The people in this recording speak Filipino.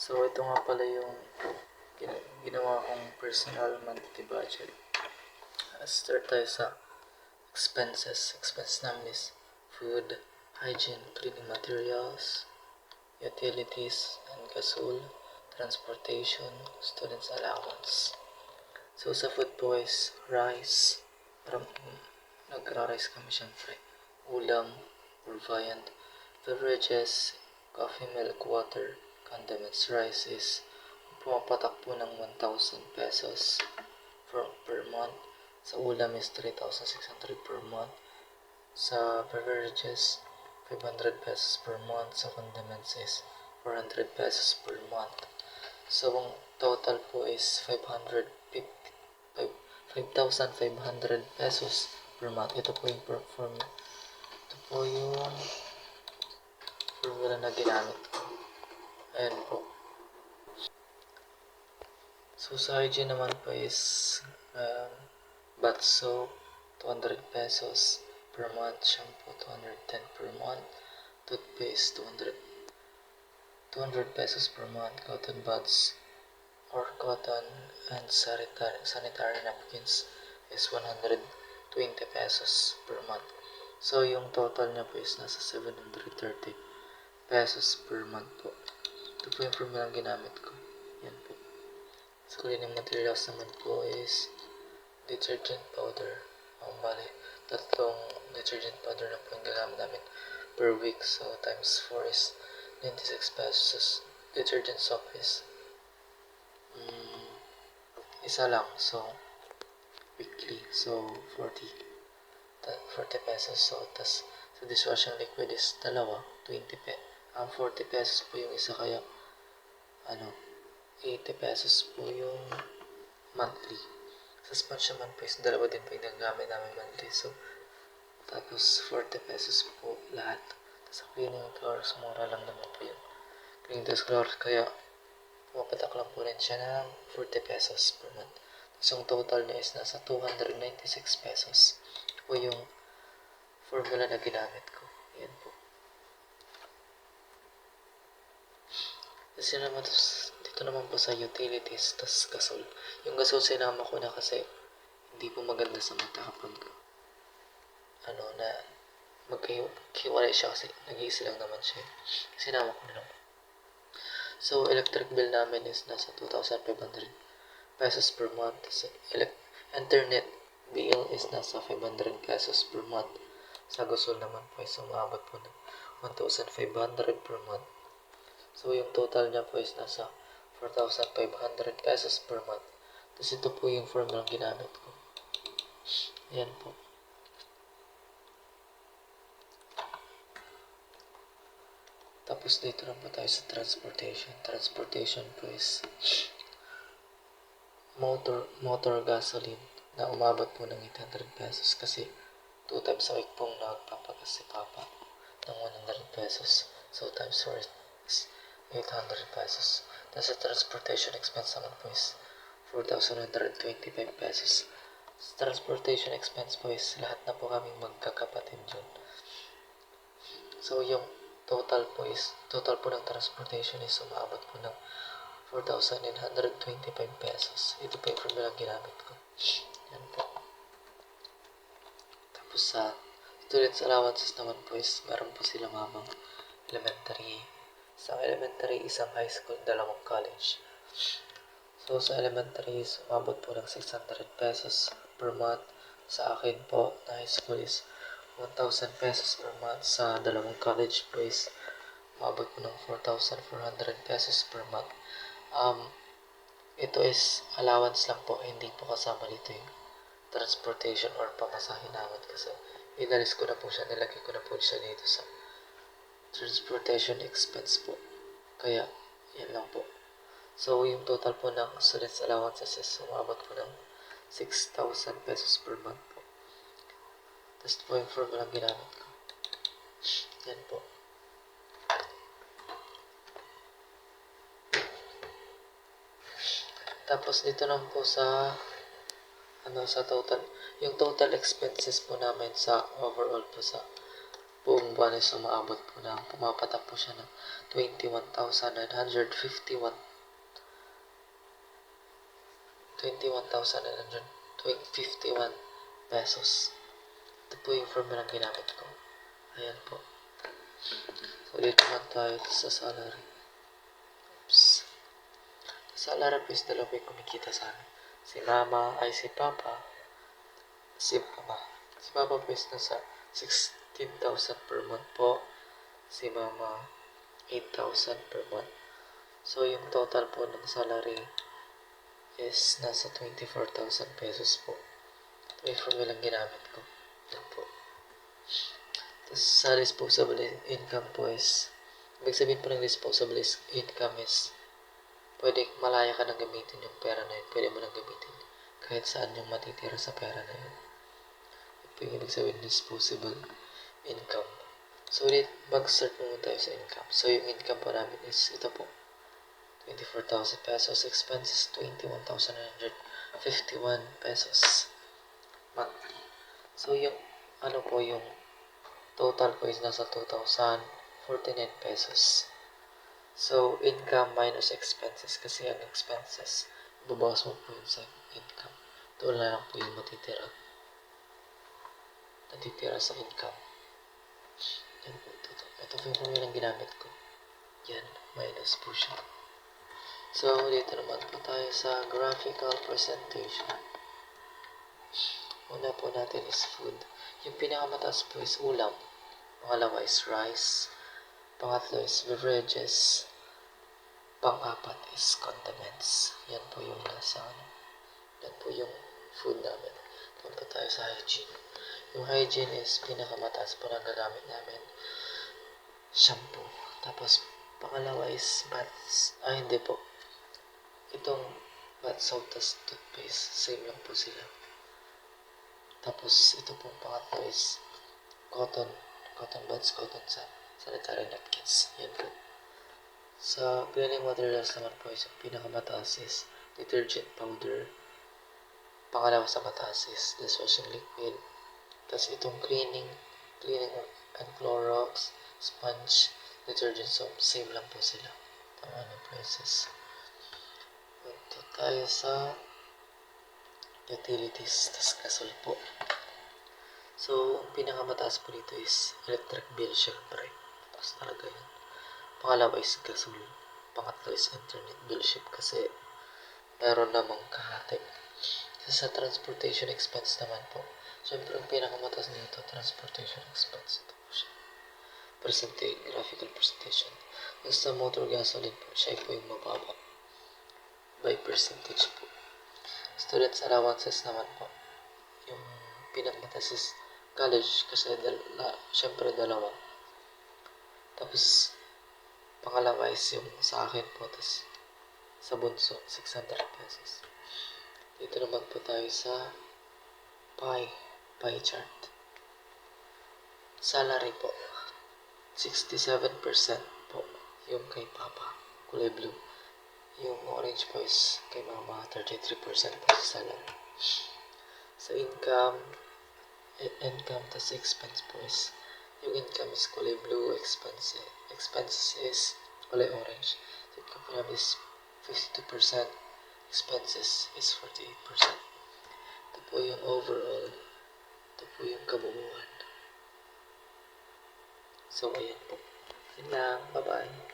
So, ito nga pala yung ginawa kong personal monthly budget. Start tayo sa expenses. Expense namin is food, hygiene, cleaning materials, utilities, and gasol, transportation, students allowance. So, sa food po is rice. Parang nagra-rice kami syempre. Ulam, or viand, beverages, coffee, milk, water, condiments. Rice is pumapatak po ng 1,000 pesos per month. Sa ulam is 3,600 per month. Sa beverages, 500 pesos per month. Sa condiments is 400 pesos per month. So, ang total po is 5,500 pesos per month. Ito po yung formula na ginamit ko. Ayan po. So, sa hygiene naman po is bath soap, 200 pesos per month. Shampoo, 210 per month. Toothpaste, 200 pesos per month. Cotton buds or cotton and sanitary napkins is 120 pesos per month. So, yung total niya po is nasa 730 pesos per month po. Ito po yung formula ginamit ko. Yan po. So, cleaning materials naman po is detergent powder. Bali, tatlong detergent powder na po yung gagamit namin per week. So, times 4 is 96 pesos. Detergent soap is isa lang. So, weekly. So, 40 pesos. So, tas sa dishwashing liquid is dalawa, 20 pesos. 40 pesos po yung isa, kaya 80 pesos po yung monthly. Sa sponge naman po is dalawa din po yung nagamit namin monthly. So, tapos 40 pesos po lahat. Tapos sa cleaning floors, mura lang naman po yun. Cleaning floors, kaya pumapatak lang po rin siya ng 40 pesos per month. Tapos yung total niya is nasa 296 pesos. Ito po yung formula na ginamit ko. Yan po. Kasi naman, dito naman po sa utilities, tas gasol. Yung gasol sinama ko na kasi hindi po maganda sa mata kapag na maghiwalay siya kasi nag-iisa lang naman siya. Sinama ko na lang. So, electric bill namin is nasa 2,500 pesos per month. So, internet bill is nasa 500 pesos per month. Sa gasol naman po is umabot po ng 1,500 per month. So, yung total niya po is nasa 4,500 pesos per month. Tapos ito po yung formula ginamit ko. Ayan po. Tapos dito na po tayo sa transportation. Transportation po is motor gasoline na umabot po ng 800 pesos kasi 2 times a week pong nagpapagas si Papa ng 100 pesos. So, times 4 is 800 pesos. Tapos sa transportation expense naman po is 4,125 pesos. Sa transportation expense po is lahat na po kaming magkakapatid dyan. So, yung total po ng transportation is umabot po ng 4,925 pesos. Ito po yung formula ginamit ko. Yan po. Tapos sa students allowances naman po is meron po sila mamang elementary. Isang elementary, isang high school, dalawang college. So, sa elementary is umabot po ng 600 pesos per month. Sa akin po, na high school is 1,000 pesos per month. Sa dalawang college po is umabot po ng 4,400 pesos per month. Ito is allowance lang po, hindi po kasama dito yung transportation or pamasahe namin kasi inalis ko na po siya, nilagay ko na po siya dito sa transportation expense po. Kaya, yan lang po. So, yung total po ng students allowances is umabot po ng 6,000 pesos per month po. Tapos po yung formula ginamit ko. Yan po. Tapos dito lang po sa sa total, yung total expenses po namin sa overall po sa buong buwan is umaabot po ng pumapatak po siya ng 21,951 pesos. Ito po yung formula ginamit ko. Ayan po. So, dito naman tayo sa salary. Oops. Sa salary po is dalawa yung kumikita sa amin. Si Papa. Si Papa po is nasa 16,000 per month po. Si Mama, 8,000 per month. So, yung total po ng salary is nasa 24,000 pesos po. Ito yung formula ginamit ko. Yan po. Tapos, sa disposable income po is, ibig sabihin po ng disposable income is, pwede malaya ka nang gamitin yung pera na yun. Pwede mo nang gamitin kahit saan yung matitira sa pera na yun. Ito yung ibig sabihin disposable income. So, mag-start muna tayo sa income. So, yung income po namin is ito po. 24,000 pesos. Expenses, 21,951 pesos monthly. So, yung yung total po is nasa 2,049 pesos. So, income minus expenses. Kasi ang expenses, babawas mo po yun sa income. Ito na lang po yung natitira sa income. Yan po. Ito po yung formulang ginamit ko. Yan. Minus po siya. So, dito naman po tayo sa graphical presentation. Una po natin is food. Yung pinakamataas po is ulam. Pangalawa is rice. Pangatlo is beverages. Pang-apat is condiments. Yan po yung yan po yung food namin. Doon po tayo sa hygiene. Yung hygiene is pinakamataas po na gagamit namin. Shampoo. Tapos, pangalawa is baths. Hindi po. Itong bath salt tas toothpaste. Same lang po sila. Tapos, ito pong pangatlo is cotton buds, cotton sanitary napkins. Yan po. Sa cleaning materials naman po is yung pinakamataas is detergent powder. Pangalawa sa mataas is dishwashing liquid. Tapos itong cleaning and Clorox, sponge, detergent soap, same lang po sila. Ang prices. Punto tayo sa utilities, tas gasol po. So, ang pinakamataas po dito is electric bill, syempre. Tapos talaga yun. Pangalawa is gasol. Pangatlo is internet bill ship kasi meron namang kahati. Sa transportation expense naman po. Syempre, ang pinakamataas nito, transportation expense. Ito po siya. Graphical presentation. Sa motor gasoline po, siya po yung mababa. By percentage po. Students allowances naman po. Yung pinakamataas is college kasi syempre dalawa. Tapos, pangalawa is yung sa akin po. Tapos, sa bunso, 600 pesos. Dito naman po tayo sa pie chart. Salary po, 67% po yung kay Papa, kulay blue. Yung orange po is kay Mama, 33% po sa salary. Sa income tas expense po is, yung income is kulay blue, expenses is kulay orange. So, income po namin is 52%, expenses is 48%. Ito po yung overall. Ito po yung kabuuan. So, ayan po. Yun lang. Bye-bye.